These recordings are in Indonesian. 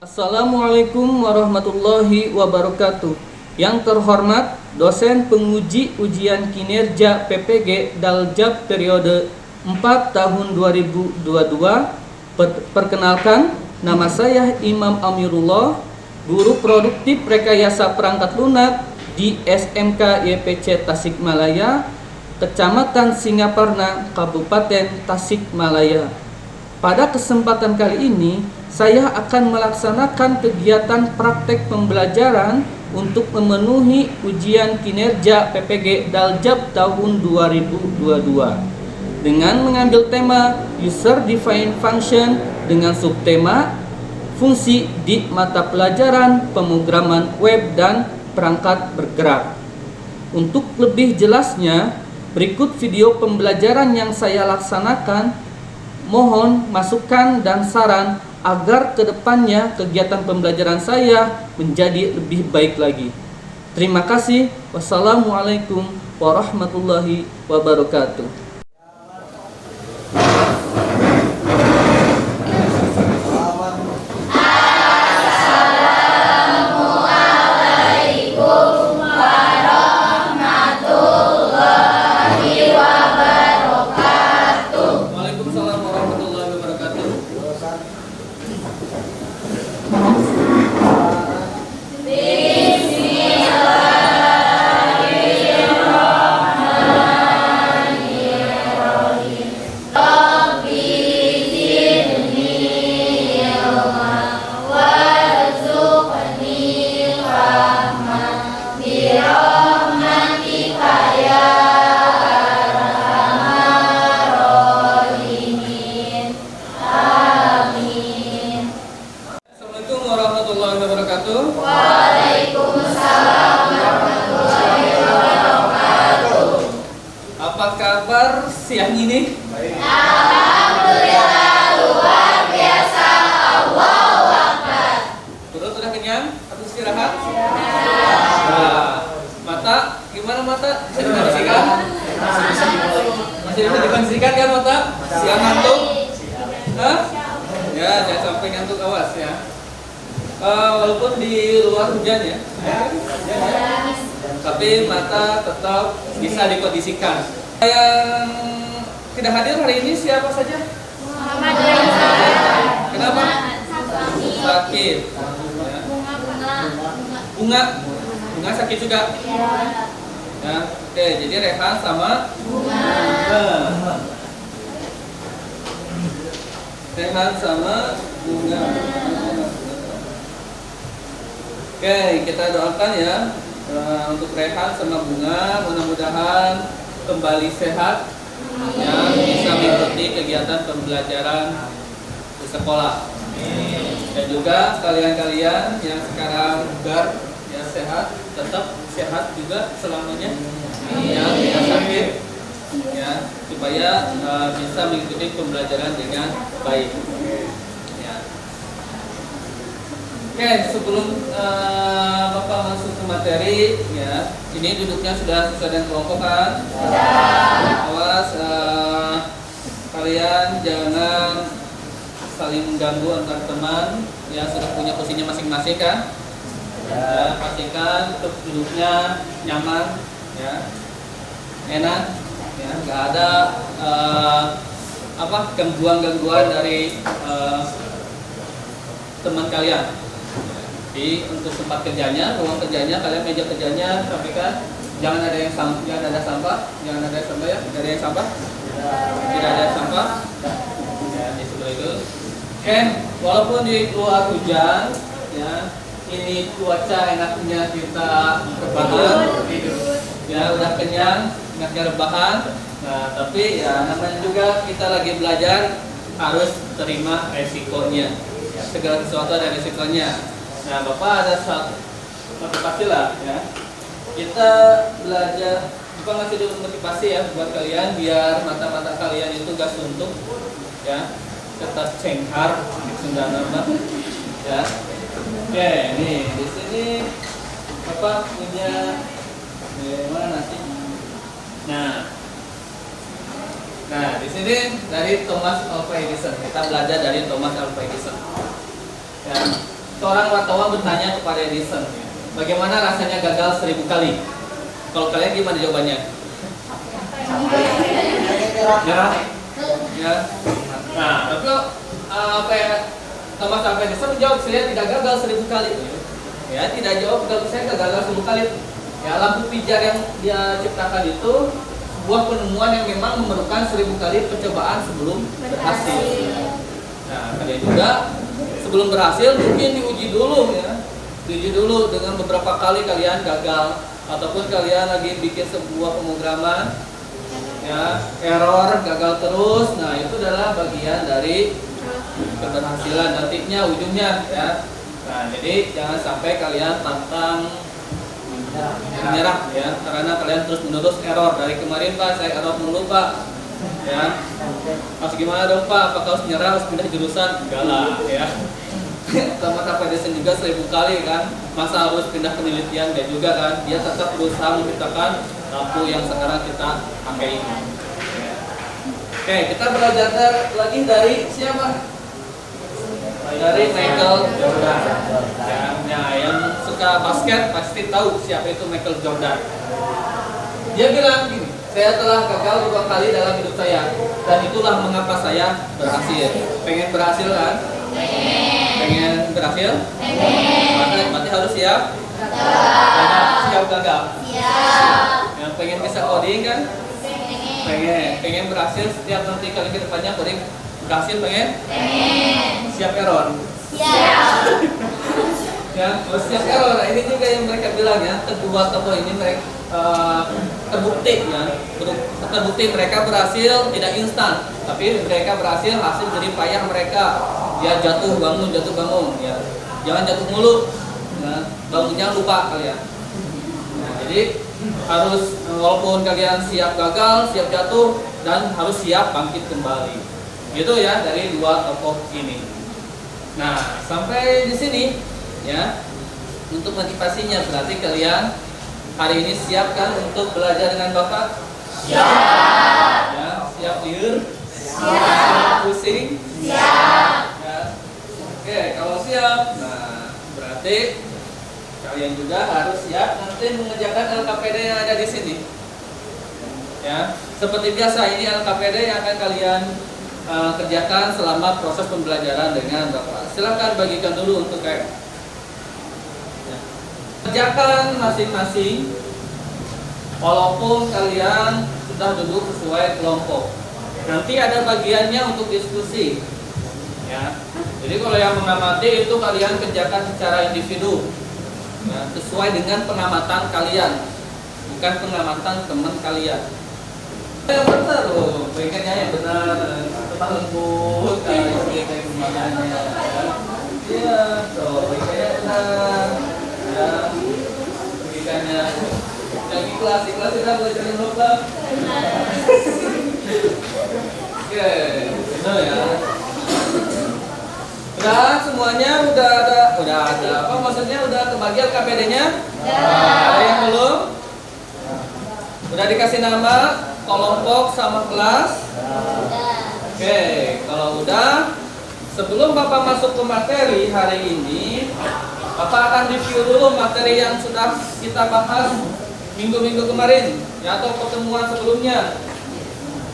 Assalamualaikum warahmatullahi wabarakatuh. Yang terhormat dosen penguji ujian kinerja PPG Daljab periode 4 tahun 2022. Perkenalkan, nama saya Imam Amirullah, guru produktif rekayasa perangkat lunak di SMK YPC Tasikmalaya, Kecamatan Singaparna, Kabupaten Tasikmalaya. Pada kesempatan kali ini, saya akan melaksanakan kegiatan praktek pembelajaran untuk memenuhi ujian kinerja PPG Daljab tahun 2022 dengan mengambil tema User Defined Function dengan subtema fungsi di mata pelajaran pemrograman web dan perangkat bergerak. Untuk lebih jelasnya, berikut video pembelajaran yang saya laksanakan. Mohon masukan dan saran agar kedepannya kegiatan pembelajaran saya menjadi lebih baik lagi. Terima kasih. Wassalamualaikum warahmatullahi wabarakatuh. Waalaikumsalam warahmatullahi wabarakatuh. Apa kabar siang ini? Alhamdulillah luar biasa. Allahu Akbar. Perut sudah kenyang? Atau istirahat? Nah, mata gimana mata? Bisa dikondisikan? Masih bisa dikondisikan kan mata? Siang ngantuk? Hah? Ya, jangan sampai ngantuk, awas ya. Walaupun di luar hujan ya, tapi mata tetap bisa dikondisikan. Yang tidak hadir hari ini siapa saja? Muhammad Rizal. Kenapa? Sakit. Bunga sakit juga. Ya, oke. Jadi Rehan sama Bunga. Rehan sama Bunga. Oke, kita doakan ya untuk Rehan sama Bunga, mudah-mudahan kembali sehat, ya, bisa mengikuti kegiatan pembelajaran di sekolah. Dan juga kalian-kalian yang sekarang bugar, ya, sehat, tetap sehat juga selamanya, yang tidak sakit, ya, supaya bisa mengikuti pembelajaran dengan baik. Oke, sebelum Bapak masuk ke materi, ya, ini duduknya sudah sesuai dengan kelompok kan? Awas, kalian jangan saling mengganggu antar teman, ya, sudah punya posisinya masing-masing kan? Ya, pastikan untuk duduknya nyaman, ya, enak, ya, nggak ada gangguan-gangguan dari teman kalian. Jadi untuk tempat kerjanya, ruang kerjanya, kalian meja kerjanya sampaikan jangan ada sampah, jangan ada sampah ya, tidak ada yang sampah, tidak ada sampah. Ya, di sebelah itu. Oke, walaupun di luar hujan, ya, ini cuaca enaknya kita rebahan, ya, udah kenyang, enaknya rebahan. Nah, tapi ya namanya juga kita lagi belajar, harus terima resikonya. Ya, segala sesuatu ada resikonya. Nah, Bapak ada satu motivasi lah, ya. Kita belajar, Bapak ngasih dulu motivasi ya buat kalian biar mata-mata kalian itu gak suntuk, ya, tetap cenghar, Sunda nama, ya. Oke, nih di sini Bapak punya mana sih? Nah, di sini dari Thomas Alva Edison, kita belajar dari Thomas Alva Edison. Ya. seorang wartawan bertanya kepada Edison, bagaimana rasanya gagal 1000 kali? Kalau kalian gimana jawabannya? Nyerah? Ya. Nah, tapi Thomas Alva Edison menjawab, saya tidak gagal 1000 kali. Ya, tidak jawab, saya tidak gagal 1000 kali. Ya, lampu pijar yang dia ciptakan itu sebuah penemuan yang memang memerlukan 1000 kali percobaan sebelum berhasil. Nah, kalian juga sebelum berhasil mungkin diuji dulu ya. Diuji dulu dengan beberapa kali kalian gagal, ataupun kalian lagi bikin sebuah pemrograman ya, error, gagal terus. Nah, itu adalah bagian dari keberhasilan nantinya ujungnya ya. Nah, jadi jangan sampai kalian pantang menyerah ya, karena kalian terus menerus error. Dari kemarin Pak, saya error mulu Pak ya. Harus gimana dong Pak? Apakah harus menyerah, harus pindah jurusan? Enggak lah ya. Thomas Alva Edison juga 1000 kali kan, masa harus pindah penelitian? Dan juga kan, dia tetap berusaha menciptakan lampu yang sekarang kita pakai ini. Oke, kita belajar lagi dari siapa? Dari Michael Jordan. Yang suka basket pasti tahu siapa itu Michael Jordan. Dia bilang gini, saya telah gagal 2 kali dalam hidup saya, dan itulah mengapa saya berhasil. Pengen berhasil kan? Pengen berhasil? Berarti harus siap? Siap gagal? Yang pengen bisa coding kan? Pengen berhasil setiap nanti kali ke depannya coding berhasil, pengen? Siap error? Ya, siap error. Nah, ini juga yang mereka bilang ya, kedua tokoh ini mereka terbukti ya, terbukti mereka berhasil tidak instan, tapi mereka berhasil hasil dari payah mereka. Ya, jatuh bangun ya, jangan jatuh mulu ya, bangunnya lupa kalian. Nah, jadi harus, walaupun kalian siap gagal, siap jatuh, dan harus siap bangkit kembali. Gitu ya, dari dua tokoh ini. Nah, sampai di sini ya, untuk motivasinya berarti kalian hari ini siap kan untuk belajar dengan Bapak? Siap. Ya, siap liur? Siap. Pusing? Siap. Ya. Oke, kalau siap, nah berarti kalian juga harus siap nanti mengerjakan LKPD yang ada di sini. Ya, seperti biasa ini LKPD yang akan kalian kerjakan selama proses pembelajaran dengan Bapak. Silakan bagikan dulu untuk kayak ya. Kerjakan masing-masing, walaupun kalian sudah duduk sesuai kelompok. Nanti ada bagiannya untuk diskusi. Ya. Jadi kalau yang mengamati itu kalian kerjakan secara individu, ya, sesuai dengan pengamatan kalian, bukan pengamatan teman kalian. Yang benar loh, bagiannya yang benar, tetap lembut, kayak kembangannya. Iya, so bagiannya benar, ya, bagiannya yang ikhlas kita belajar dulu lah. Oke, benar ya. Udah semuanya udah ada apa maksudnya, udah kebagian KPD-nya? Ada yang belum? Udah dikasih nama kelompok sama kelas? Oke, kalau udah, sebelum Bapak masuk ke materi hari ini, Bapak akan review dulu materi yang sudah kita bahas minggu-minggu kemarin ya, atau pertemuan sebelumnya.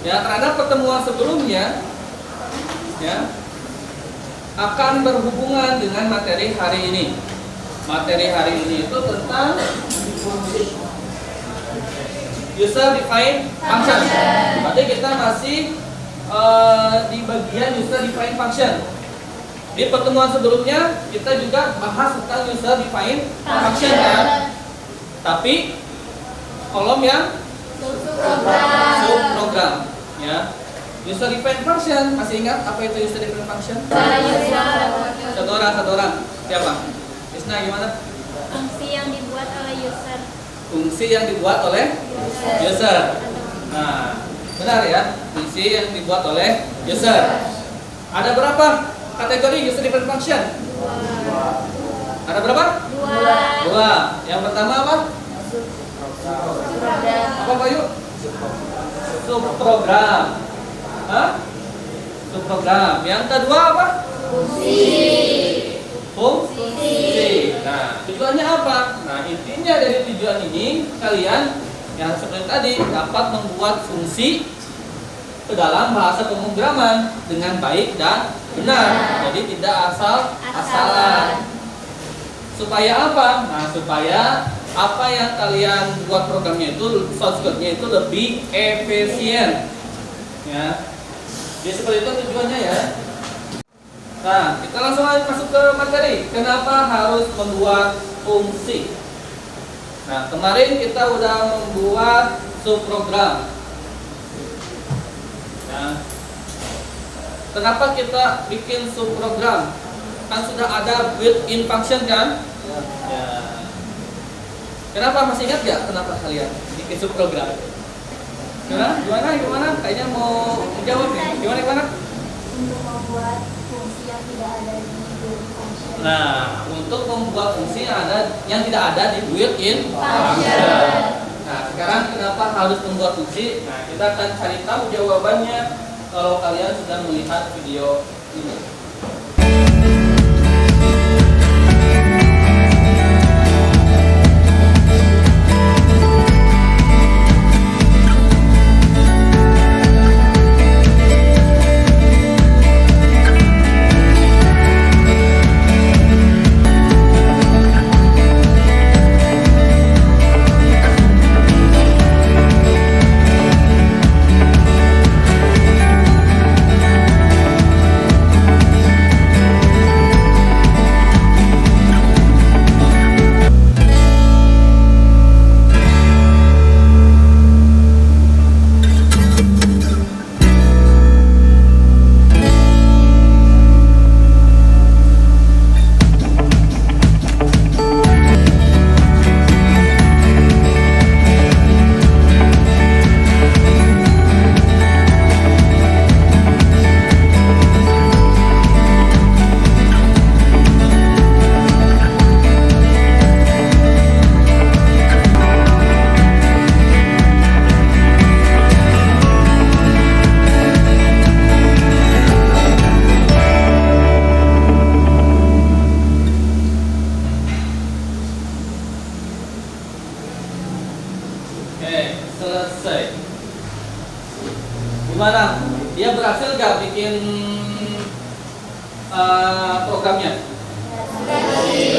Ya, karena pertemuan sebelumnya ya akan berhubungan dengan materi hari ini. Materi hari ini itu tentang user defined function. Berarti kita masih di bagian user defined function. Di pertemuan sebelumnya kita juga bahas tentang user defined function kan. Tapi kolom yang subprogram ya. User defined function, masih ingat apa itu user defined function? Satu orang. Siapa? Isna gimana? Fungsi yang dibuat oleh user. Fungsi yang dibuat oleh user. Nah, benar ya? Fungsi yang dibuat oleh user. Ada berapa kategori user defined function? Ada berapa? Dua. Yang pertama apa? Apa Pak Yu? Subprogram. Hah? Subprogram. Yang kedua apa? Fungsi. Nah, tujuannya apa? Nah, intinya dari tujuan ini kalian yang seperti tadi dapat membuat fungsi ke dalam bahasa pemrograman dengan baik dan benar. Jadi tidak asal-asalan. Supaya apa? Nah, supaya apa yang kalian buat programnya itu, source code-nya itu lebih efisien. Ya. Jadi seperti itu tujuannya ya. Nah, kita langsung aja masuk ke materi. Kenapa harus membuat fungsi? Nah, kemarin kita udah membuat subprogram. Nah, kenapa kita bikin subprogram? Kan sudah ada built-in function kan? Ya. Kenapa masih ingat gak kenapa kalian bikin subprogram? Gimana? Kayaknya mau menjawab nih. Gimana? Untuk membuat fungsi yang tidak ada di built-in function. Nah, untuk membuat fungsi yang tidak ada di built-in Function. Nah, sekarang kenapa harus membuat fungsi? Nah, kita akan cari tahu jawabannya kalau kalian sudah melihat video ini. Oke, selesai. Gimana? Dia berhasil gak bikin programnya?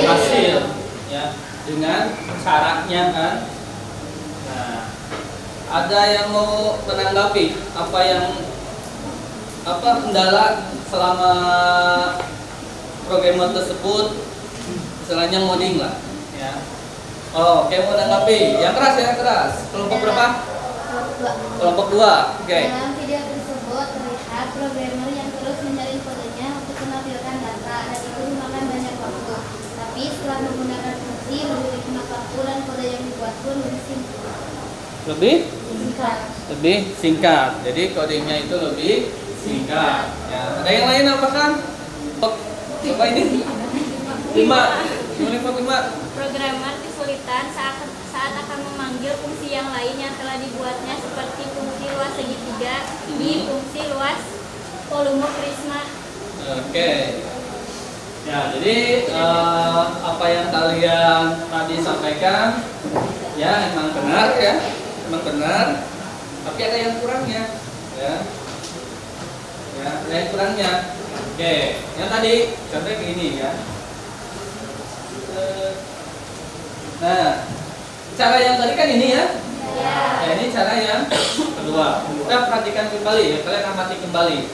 Berhasil, ya. Dengan caranya kan. Nah, ada yang mau menanggapi apa kendala selama programmer tersebut, istilahnya ngoding lah, ya. Oh, oke, mau menanggapi. Yang keras. Kelompok berapa? Kelompok 2. Oke. Dalam video tersebut terlihat programmer yang terus mencari kodenya untuk menampilkan data dan itu memakan banyak waktu. Tapi setelah menggunakan fungsi lebih hemat waktu dan kode yang dibuat pun lebih singkat. Lebih singkat. Jadi codingnya itu lebih singkat. Ya. Ada yang lain apa kan? Apa ini? 5. Programmer kesulitan saat akan memanggil fungsi yang lain yang telah dibuatnya seperti fungsi luas segitiga di fungsi luas volume prisma. Oke. Ya, jadi apa yang kalian tadi sampaikan ya emang benar ya. Emang benar. Tapi ada yang kurangnya, ya. Ya, ada yang kurangnya. Oke, yang tadi contohnya begini ya. Nah, cara yang tadi kan ini ya. Ya, ini cara yang kedua. Kita perhatikan kembali ya, kalian amati kembali.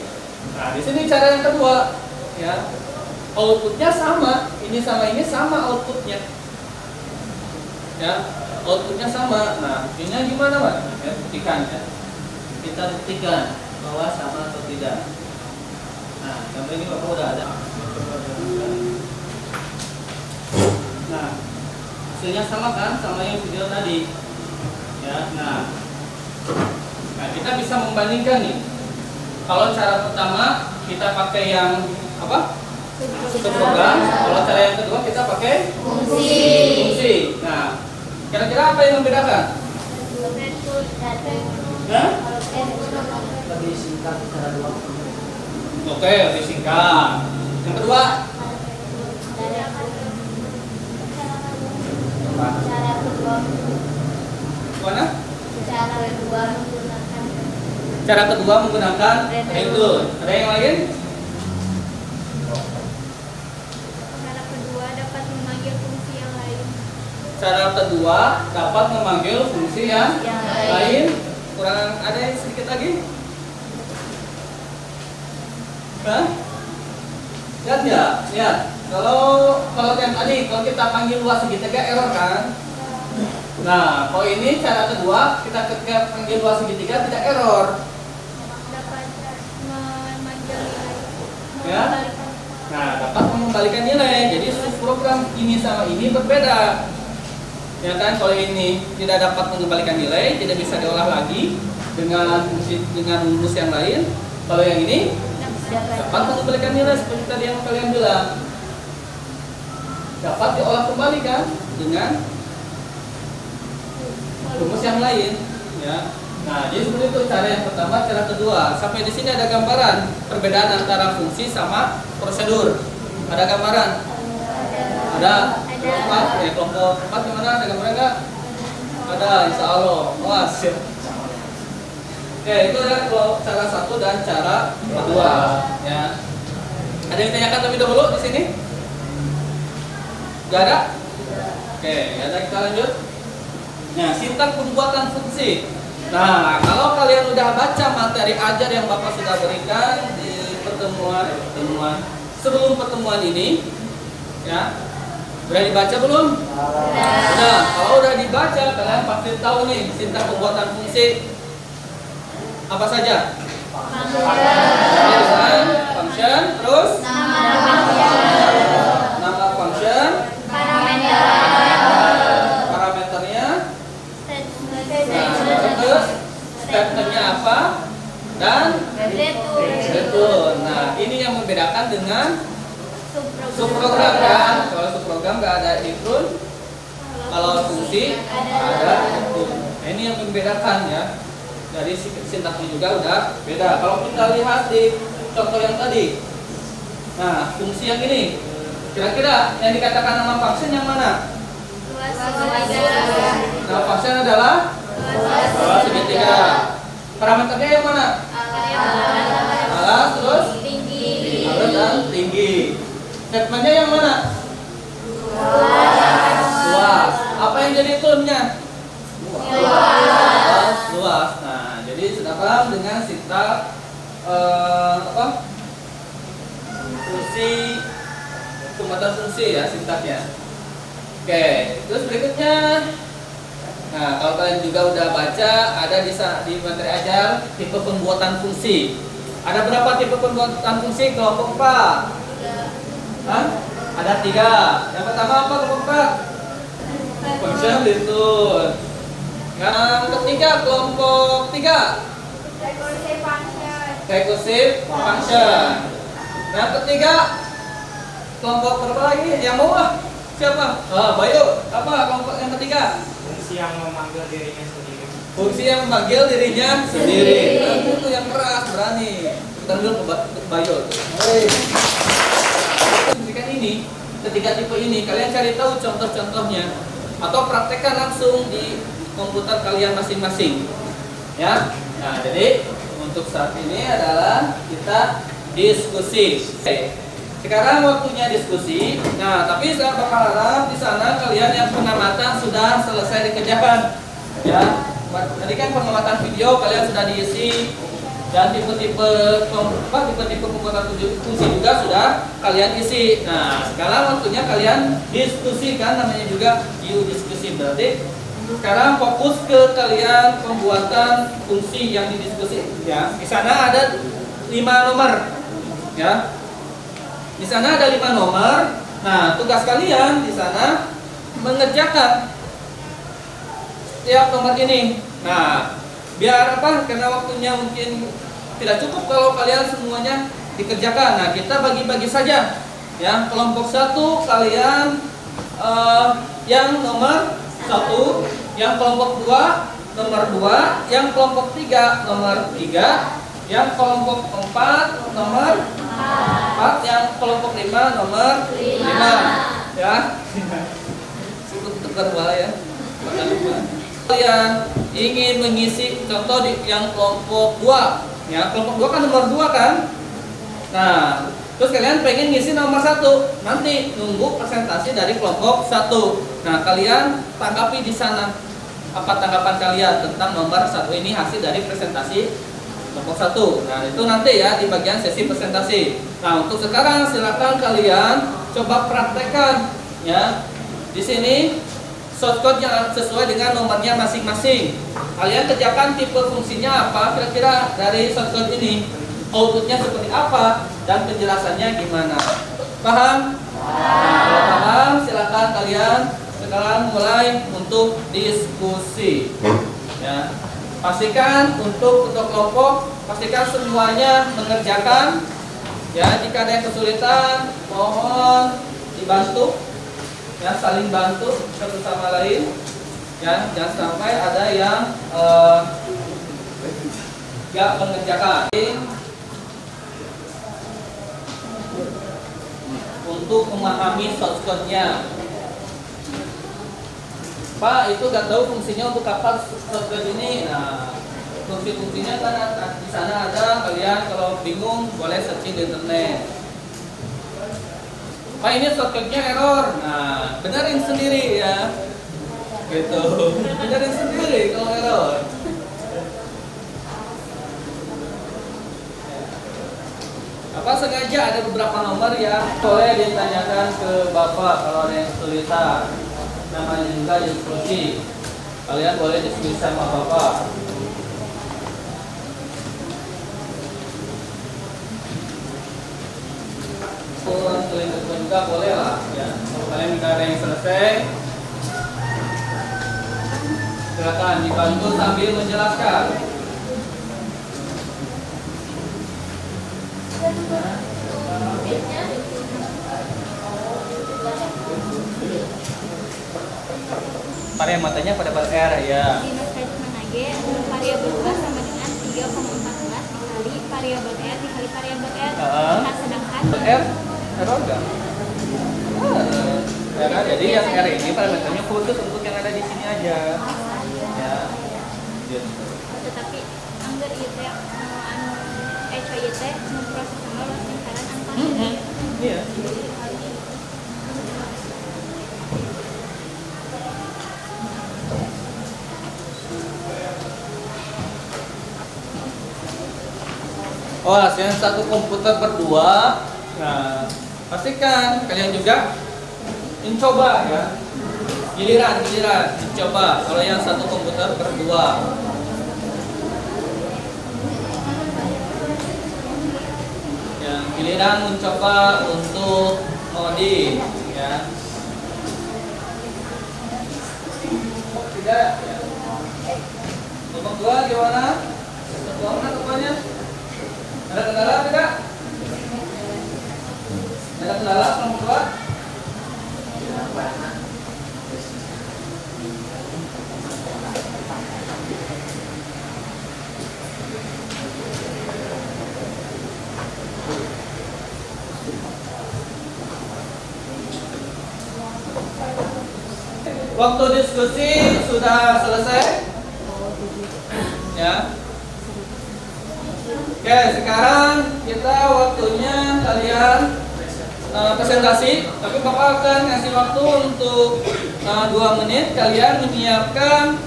Nah, di sini cara yang kedua, ya. Outputnya sama, ini sama ini sama outputnya. Ya, outputnya sama. Nah, ini gimana, Pak? Ya, buktikan ya. Kita buktikan bahwa sama atau tidak. Nah, contoh ini Bapak udah ada. Nah, hasilnya sama kan sama yang video tadi. Ya, nah kita bisa membandingkan nih. Kalau cara pertama kita pakai yang apa? Subprogram. Kalau cara yang kedua kita pakai fungsi. Nah, kira-kira apa yang membedakan? Nah? Lebih singkat cara dua. Oke, lebih singkat. Yang kedua? Cara kedua menggunakan return. Ada yang lain? Cara kedua dapat memanggil fungsi yang lain. Cara kedua dapat memanggil fungsi yang lain. Kurang ada yang sedikit lagi? Hah? Lihat ya, lihat. Kalau yang tadi, kalau kita panggil luas segitiga error kan? Nah, kalau ini cara kedua, kita ketika panggil luas segitiga tidak error. Dapat memanggil nilai. Ya? Nah, dapat mengembalikan nilai. Jadi program ini sama ini berbeda. Ya kan, kalau ini tidak dapat mengembalikan nilai, tidak bisa diolah lagi dengan rumus yang lain. Kalau yang ini dapat mengembalikan nilai seperti tadi yang kalian bilang. Dapat diolah kembali kan dengan rumus yang lain, ya. Nah, jadi seperti itu cara yang pertama, cara kedua. Sampai di sini ada gambaran perbedaan antara fungsi sama prosedur. Ada gambaran? Ada. Kelompok 4, kelompok 4 gimana? Ada gambaran nggak? Ada, insya Allah. Wah, siap. Oke, itu adalah cara satu dan cara kedua, ya. Ada yang ditanyakan lebih dahulu di sini? Gak ada? Oke, ya ada, kita lanjut. Nah, sintaks pembuatan fungsi. Nah, kalau kalian udah baca materi ajar yang Bapak sudah berikan di pertemuan sebelum pertemuan ini, ya, udah dibaca belum? Udah. Kalau udah dibaca, kalian pasti tahu nih sintaks pembuatan fungsi apa saja? Function, terus nama function, parameternya, terus statementnya apa, dan return. Nah, ini yang membedakan dengan subprogram kan. Kalau subprogram nggak ada return, kalau fungsi ada return. Nah, ini yang membedakan ya. Dari sintaksnya juga udah beda. Kalau kita lihat di contoh yang tadi, nah fungsi yang ini, kira-kira yang dikatakan nama function yang mana? Nama function adalah luas segitiga. Parameternya yang mana? Alas, terus alas dan tinggi. Statementnya yang mana? Luas. Apa yang jadi termnya? Luas. Nah, jadi sudah paham dengan sintaks fungsi, pembuatan fungsi ya sintaksnya. Oke, terus berikutnya. Nah, kalau kalian juga udah baca, ada di materi ajar tipe pembuatan fungsi. Ada berapa tipe pembuatan fungsi kelompok 4? Hah? Ada 3. Yang pertama apa kelompok 4? Function return. Yang ketiga kelompok 3. Recursive function. Yang ketiga kelompok berapa lagi? Yang mau siapa? Bayu. Apa kelompok yang ketiga? Fungsi yang memanggil dirinya sendiri. Fungsi yang memanggil dirinya sendiri. Itu yang keras, berani. Kita dulu ke Bayu. Ketiga tipe ini kalian cari tahu contoh-contohnya atau praktekkan langsung di komputer kalian masing-masing. Ya. Nah, jadi untuk saat ini adalah kita diskusi. Sekarang waktunya diskusi. Nah, tapi saya berharap di sana kalian yang pengamatan sudah selesai dikerjakan. Ya, tadi kan pengamatan video kalian sudah diisi dan tipe-tipe pembuatan fungsi juga sudah kalian isi. Nah, sekarang waktunya kalian diskusikan, namanya juga diskusi berarti. Sekarang fokus ke kalian pembuatan fungsi yang didiskusi. Ya, di sana ada 5 nomor. Ya. Di sana ada 5 nomor. Nah, tugas kalian di sana mengerjakan setiap nomor ini. Nah, biar apa? Karena waktunya mungkin tidak cukup kalau kalian semuanya dikerjakan. Nah, kita bagi-bagi saja. Ya, kelompok 1 kalian yang nomor 1, yang kelompok 2 nomor 2, yang kelompok 3 nomor 3, yang kelompok 4 nomor 4, yang kelompok 5 nomor 5. Ya. Cukup tukar bola ya. Kalian ingin mengisi contoh di yang kelompok 2 ya, kelompok 2 kan nomor 2 kan. Nah, terus kalian pengen ngisi nomor 1, nanti nunggu presentasi dari kelompok 1. Nah, kalian tanggapi di sana apa tanggapan kalian tentang nomor 1 ini hasil dari presentasi kelompok 1. Nah, itu nanti ya di bagian sesi presentasi. Nah, untuk sekarang silakan kalian coba praktekkan ya. Di sini shortcut yang sesuai dengan nomornya masing-masing. Kalian kerjakan tipe fungsinya apa kira-kira dari shortcut ini, outputnya seperti apa, dan penjelasannya gimana. Paham? Kalau paham, silakan kalian sekarang mulai untuk diskusi. Ya, pastikan untuk ketua kelompok, pastikan semuanya mengerjakan. Ya, jika ada yang kesulitan, mohon dibantu. Ya, saling bantu satu sama lain. Ya, jangan sampai ada yang gak mengerjakan. Untuk memahami shortcut-nya. Pak, itu gak tahu fungsinya untuk apa shortcut ini. Nah, fungsi-fungsinya kan di sana ada. Kalian kalau bingung boleh searching di internet. Pak, ini shortcut-nya error. Nah, benerin sendiri ya. Gitu. Benerin sendiri kalau error. Apa sengaja ada beberapa nomor yang boleh ditanyakan ke Bapak kalau ada yang kesulitan. Namanya juga diskusi. Kalian boleh diskusi sama Bapak. Selingkuh juga boleh lah ya. Kalau kalian tidak ada yang selesai, silakan dibantu sambil menjelaskan. Varian matanya pada R ya. Di Nostradamus Manage, variabel U sama dengan 3,14 dikali variabel R dikali variabel R. Nah, sedangkan R error enggak? Ya, jadi yang R ini parameternya khusus untuk yang ada di sini aja. Ya. Gitu. tetapi anggar ieu teh anu coy teh memproses sama lingkaran angka. Iya. Oh, hasilnya satu komputer berdua. Nah, pastikan kalian juga mencoba ya. Giliran mencoba kalau yang satu komputer berdua. Yang giliran mencoba untuk ngoding ya. Tidak ya. Nomor 2 gimana? Nomor mana rupanya? Ada kendala tidak? Ada kendala nomor 2? Waktu diskusi sudah selesai. Ya. Oke, sekarang kita waktunya kalian presentasi. Tapi Bapak akan ngasih waktu untuk 2 menit. Kalian menyiapkan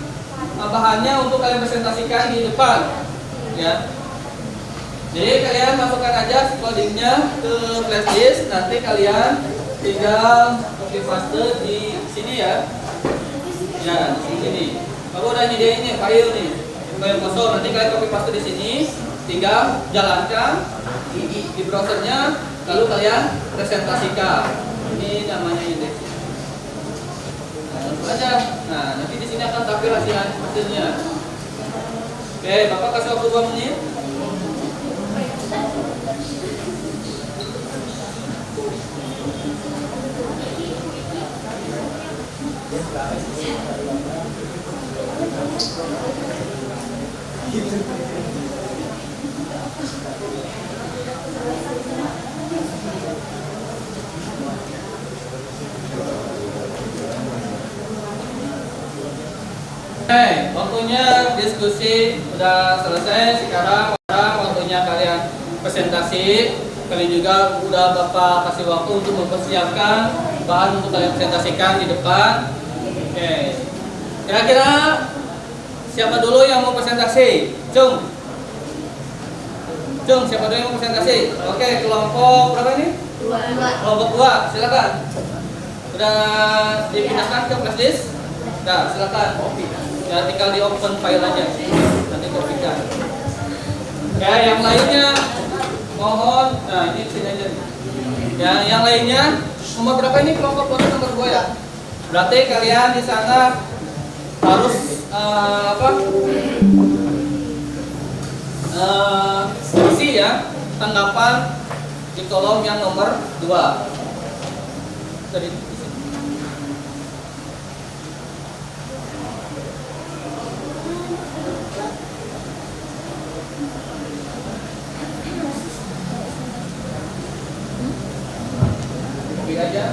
bahannya untuk kalian presentasikan di depan. Ya. Jadi kalian masukkan aja codingnya ke flashdisk. Nanti kalian tinggal copy paste di sini ya. Ya, di sini. Bapak udah nyediain nih file nih. File kosong. Nanti kalian copy paste di sini. Tinggal jalankan di browsernya, lalu kalian presentasikan. Ini namanya indeks. Nah, aja. Nah, nanti di sini akan tampil hasilnya. Oke, Bapak kasih waktu 2 menit. Oke, waktunya diskusi udah selesai. Sekarang waktunya kalian presentasi. Kalian juga udah Bapak kasih waktu untuk mempersiapkan bahan untuk kalian presentasikan di depan. Oke. Kira-kira siapa dulu yang mau presentasi? Cung, siapa dulu yang mau presentasi? Oke, kelompok berapa ini? Dua. Kelompok 2, silakan. Udah dipindahkan ke flash disk? Nah, silakan. Ya, tinggal di open file aja. Nanti kopikan. Ya, yang lainnya mohon. Nah, ini sini aja. Ya, yang lainnya nomor berapa ini? Kelompok nomor 2 ya. Berarti kalian di sana harus isi ya tanggapan di kolom yang nomor 2. Tadi copy aja.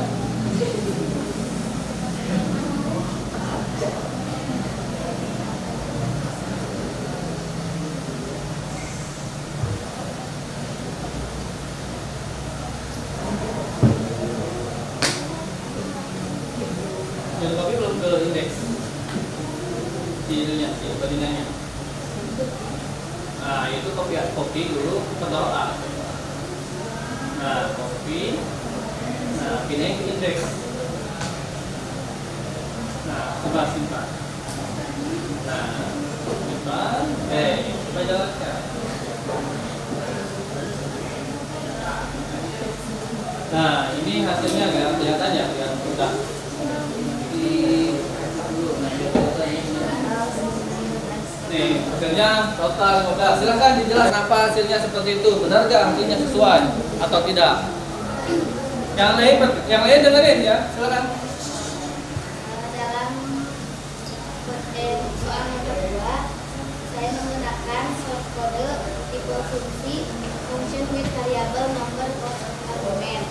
Yang copy belum ke indeks si itunya, si bandingannya. Nah, itu copy dulu Ctrl A. Nah, copy. Nah, pindahin ke indeks. Nah, coba simpan. Nah, simpan. Coba jalankan. Nah, ini hasilnya nggak kelihatan ya, yang udah nih hasilnya total 15. Silahkan dijelaskan kenapa hasilnya seperti itu. Benar nggak hasilnya sesuai atau tidak? Yang lain dengerin ya. Silakan. Dalam soal nomor 2, saya menggunakan source kode tipe function with variable number of argument.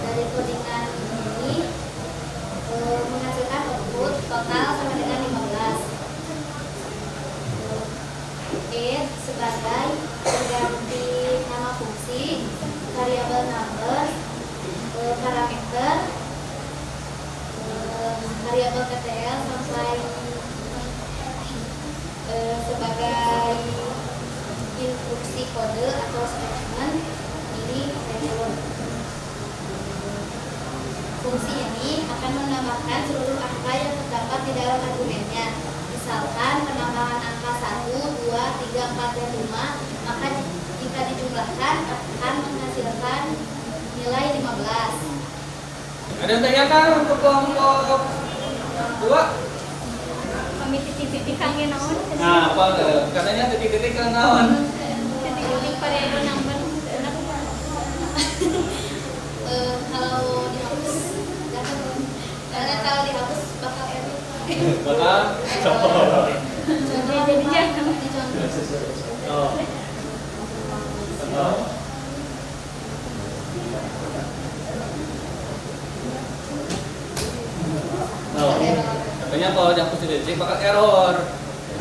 Dari codingan ini menghasilkan output total sama dengan 15. Sebagai pengganti nama fungsi, variabel number, parameter, variabel PTL sampai sebagai instruksi kode atau statement. Ini fungsi ini akan menambahkan seluruh angka yang terdapat di dalam argumennya. Misalkan penambahan angka 1, 2, 3, 4, dan 5, maka jika dijumlahkan akan menghasilkan nilai 15. Ada yang tanyakan untuk kelompok 2? Kami titik-titik kami naon. Nah, apa katanya titik-titik kan naon? Titik-titik variabel number. Kalau dihapus, karena kalau dihapus bakal error. Bakal Jadi jangan. Oh. Oh. Oh. Katanya kalau dihapus titik bakal error.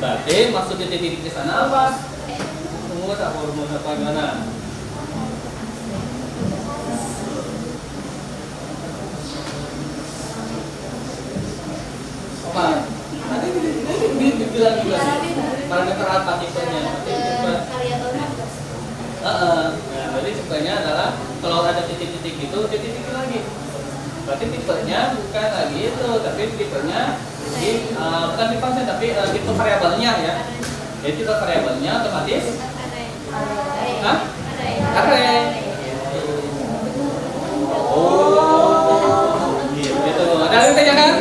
Berarti maksud titik-titik di sana apa? Rumus apa gimana? Apa? Nanti dibilang juga parameter apa tipenya? Variabel number. Nah, jadi tipenya adalah kalau ada titik-titik itu titik-titik lagi. Berarti tipenya bukan lagi itu, tapi tipenya bukan tipe function tapi tipe variabelnya ya. Jadi tipe variabelnya otomatis array. Oh, gitu. Ada yang tanyakan?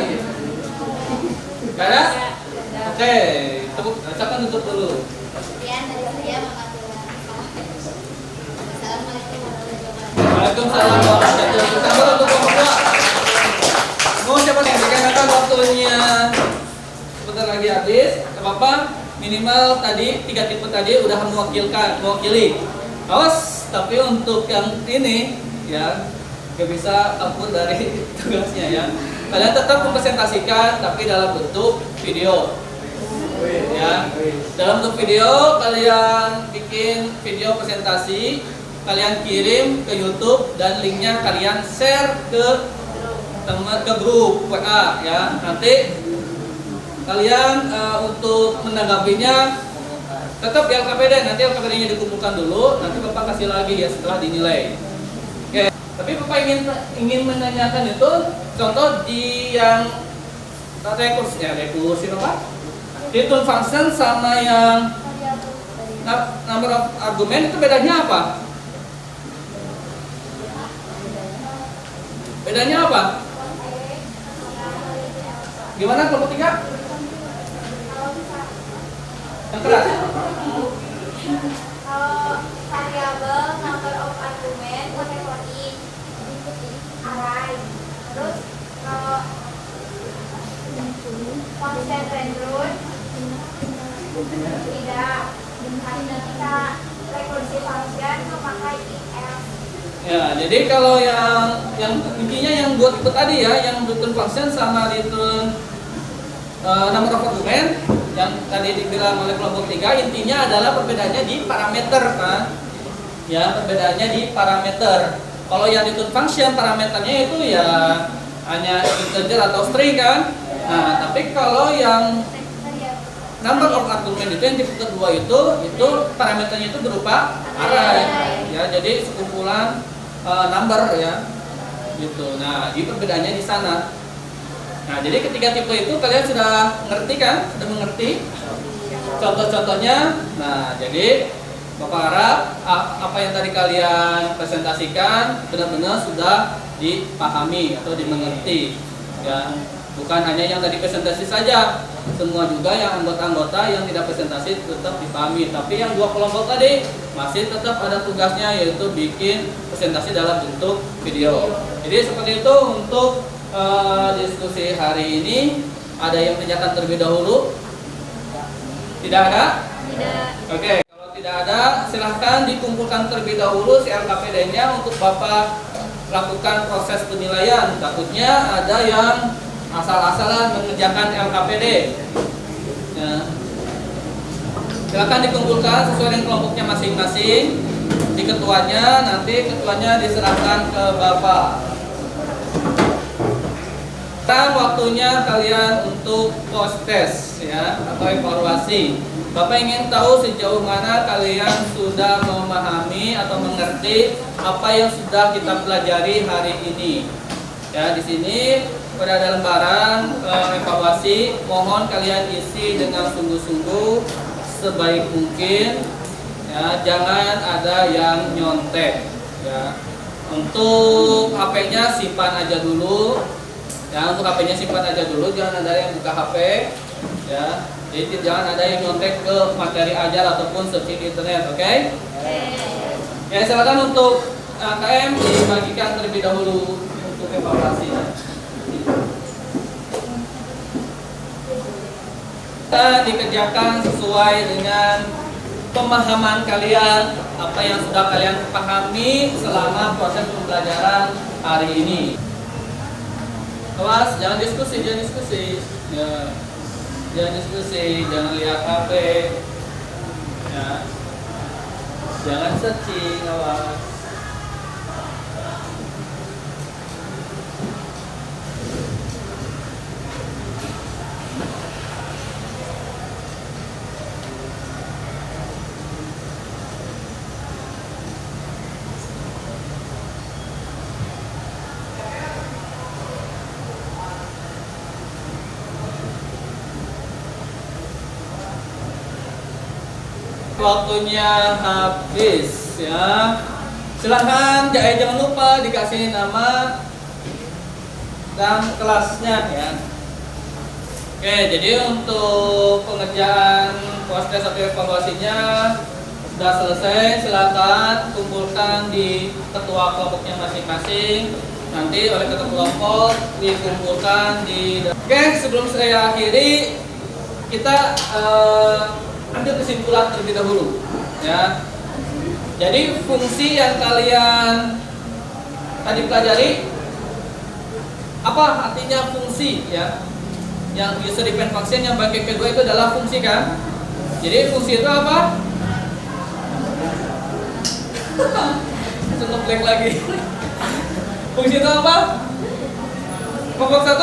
Ada? Oke, ucapkan tutup dulu. Sekian dari saya, Assalamualaikum warahmatullahi wabarakatuh. Waalaikumsalam warahmatullahi wabarakatuh. Untuk kelompok 2. Mau siapa nih? Dikarenakan waktunya sebentar lagi habis. Apa-apa? Minimal tadi 3 tipe tadi udah mewakili. Awas, tapi untuk yang ini ya gak bisa kabur dari tugasnya ya. Kalian tetap mempresentasikan tapi dalam bentuk video. Ya. Dalam bentuk video, kalian bikin video presentasi, kalian kirim ke YouTube dan linknya kalian share ke teman, ke grup WA ya. Nanti kalian untuk menanggapinya tetap di LKPD, nanti LKPD-nya dikumpulkan dulu, nanti Bapak kasih lagi ya setelah dinilai. Oke. Tapi Bapak ingin menanyakan itu contoh di yang rekursi apa? Return function sama yang number of argument itu bedanya apa? Bedanya apa? Gimana kelompok 3? Yang keras? Kalau variabel number of argument pakai for each array. Terus kalau function return tidak. Hanya kita rekursi function memakai if else. Ya, jadi kalau yang intinya yang buat itu tadi ya, yang return function sama return number of argument yang tadi dibilang oleh kelompok 3, intinya adalah perbedaannya di parameter kan. Ya, perbedaannya di parameter. Kalau yang return function parameternya itu ya hanya integer atau string kan. Nah, tapi kalau yang number of argument itu yang tipe kedua itu parameternya itu berupa array. Ya, jadi sekumpulan number ya. Gitu. Nah, di perbedaannya di sana. Nah, jadi ketiga tipe itu kalian sudah ngerti kan? Sudah mengerti contoh-contohnya. Nah, jadi Bapak harap apa yang tadi kalian presentasikan benar-benar sudah dipahami atau dimengerti. Ya, bukan hanya yang tadi presentasi saja, semua juga yang anggota-anggota yang tidak presentasi tetap dipahami. Tapi yang dua kelompok tadi masih tetap ada tugasnya, yaitu bikin presentasi dalam bentuk video. Jadi seperti itu untuk diskusi hari ini. Ada yang tanyakan terlebih dahulu? Tidak ada? Tidak. Oke, kalau tidak ada silahkan dikumpulkan terlebih dahulu si LKPD-nya untuk Bapak lakukan proses penilaian. Takutnya ada yang asal-asalan mengerjakan LKPD. Ya. Silahkan dikumpulkan sesuai dengan kelompoknya masing-masing. Di ketuanya, nanti ketuanya diserahkan ke Bapak. Sekarang waktunya kalian untuk post test ya, atau evaluasi. Bapak ingin tahu sejauh mana kalian sudah memahami atau mengerti apa yang sudah kita pelajari hari ini. Ya, di sini pada ada lembaran evaluasi, mohon kalian isi dengan sungguh-sungguh sebaik mungkin. Ya, jangan ada yang nyontek. Ya. Untuk HP-nya simpan aja dulu. Ya, untuk HP-nya simpan aja dulu, jangan ada yang buka HP. Ya, jadi jangan ada yang nyontek ke materi ajar ataupun searching di internet, oke? Ya, silakan untuk KM dibagikan terlebih dahulu untuk evaluasi. Kita dikerjakan sesuai dengan pemahaman kalian, apa yang sudah kalian pahami selama proses pembelajaran hari ini. Awas, jangan diskusi, ya. Jangan diskusi, jangan lihat HP. Ya. Jangan searching, awas. Waktunya habis ya. Silahkan jangan lupa dikasih nama dan kelasnya ya. Oke, jadi untuk pengerjaan proses atau evaluasinya sudah selesai. Silakan kumpulkan di ketua kelompoknya masing-masing. Nanti oleh ketua kelompok dikumpulkan di. Oke, sebelum saya akhiri, kita ambil kesimpulan terlebih dahulu ya. Jadi fungsi yang kalian tadi pelajari, apa artinya fungsi ya? yang user dependent function yang bagian kedua itu adalah fungsi kan. Jadi fungsi itu apa? Langsung blank lagi. Fungsi itu apa? Kelompok 1.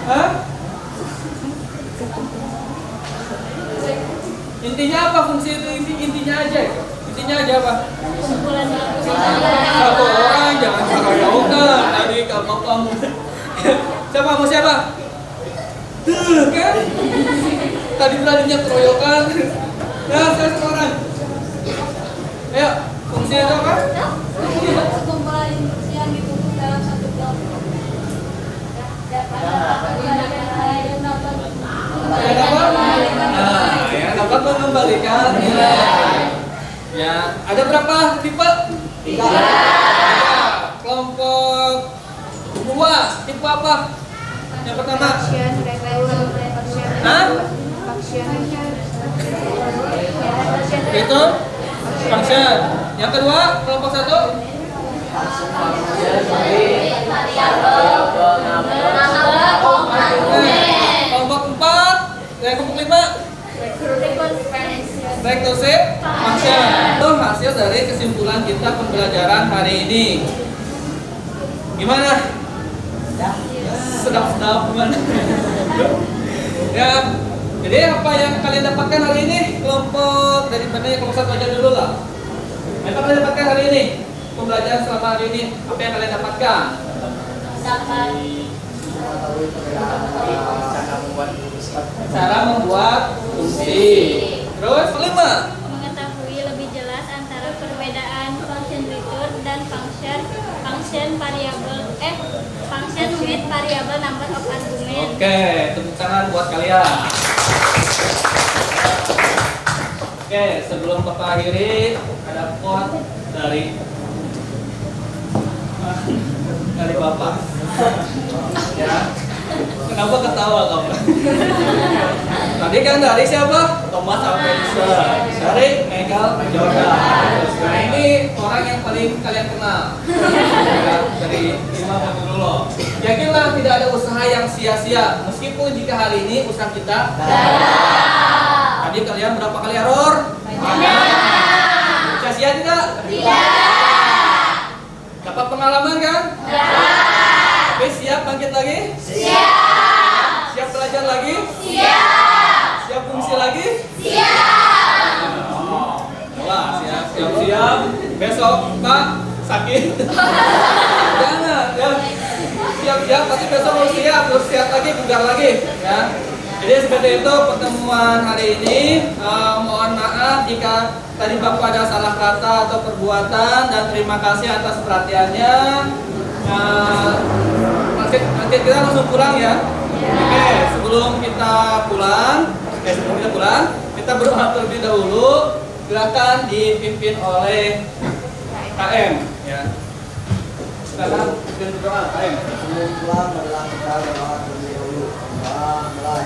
Hah? Intinya apa fungsi itu? Intinya aja. Intinya aja apa? Kumpulan Satu orang jangan salah tadi kamu. Siapa mau siapa? Tuh kan? Tadi beraninya keroyokan. Ya, saya seorang. Ayo, fungsi itu apa? Kumpulan instruksi yang ditutup dalam satu blok. Yang dapat? Nah, yang dapat mengembalikan nilai. Ya, ada berapa tipe? 3. Kelompok 2 tipe apa? Yang pertama? Hah? Itu function. Yang kedua, kelompok 1? Kelompok 4, kelompok 5? Recursive function. Itu hasil dari kesimpulan kita pembelajaran hari ini. Gimana? Sedap-sedap gimana? Ya, jadi apa yang kalian dapatkan hari ini? Kelompok dari mana ya, kelompok 1 aja dulu lah. Apa kalian dapatkan hari ini? Pembelajaran selama hari ini, apa yang kalian dapatkan? Cara membuat fungsi. Terus kelima, mengetahui lebih jelas antara perbedaan function return dan function variable function with variable number of argument. oke, tepuk tangan buat kalian. Oke, sebelum Bapak akhiri, ada quote dari Bapak. Ya, kenapa ketawa kamu? Tadi kan dari siapa? Thomas Alva Edison, dari Michael Jordan. Nah ini orang yang paling kalian kenal. Ya, dari Imam Abdullah. Yakinlah tidak ada usaha yang sia-sia, meskipun jika hari ini usaha kita gagal. Tadi kalian berapa kali error? Banyak. Sia-sia tidak? Tidak. Dapat pengalaman kan? Oke, siap bangkit lagi? Siap. Siap belajar lagi? Siap. Siap fungsi lagi? Siap. Wah, siap. Besok Pak sakit. Jangan ya. Siap, tapi besok harus siap lagi, bugar lagi ya. Jadi seperti itu pertemuan hari ini. Mohon maaf jika tadi Bapak ada salah kata atau perbuatan, dan terima kasih atas perhatiannya. Nanti kita langsung pulang ya. Oke, sebelum kita pulang, kita berdoa terlebih dahulu. Silakan dipimpin oleh KM ya. Silakan berdoa KM. Sebelum pulang adalah kita berdoa terlebih dahulu. Mulai.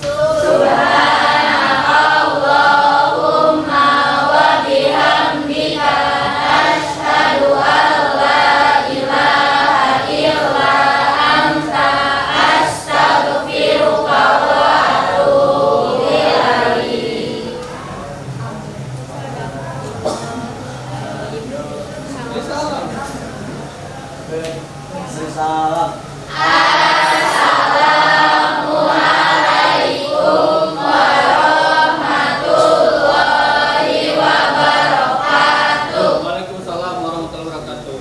Subhanallahumma wa bihamdika asyhadu an la ilaha illa anta astaghfiruka wa atubu ilaik. Salam. Assalamualaikum warahmatullahi wabarakatuh. Waalaikumsalam warahmatullahi wabarakatuh.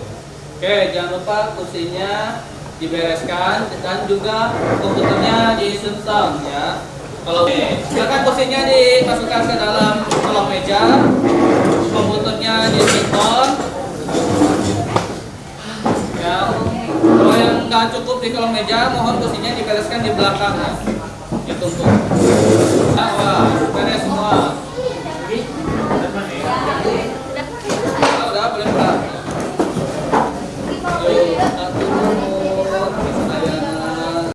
Oke, jangan lupa kursinya dibereskan dan juga komputernya disuntan ya. Kalau silakan kursinya dimasukkan ke dalam kolong meja, komputernya disuntan. Ya, kalau yang nggak cukup di kolong meja, mohon kursinya dibereskan di belakang ya. Ditumpuk.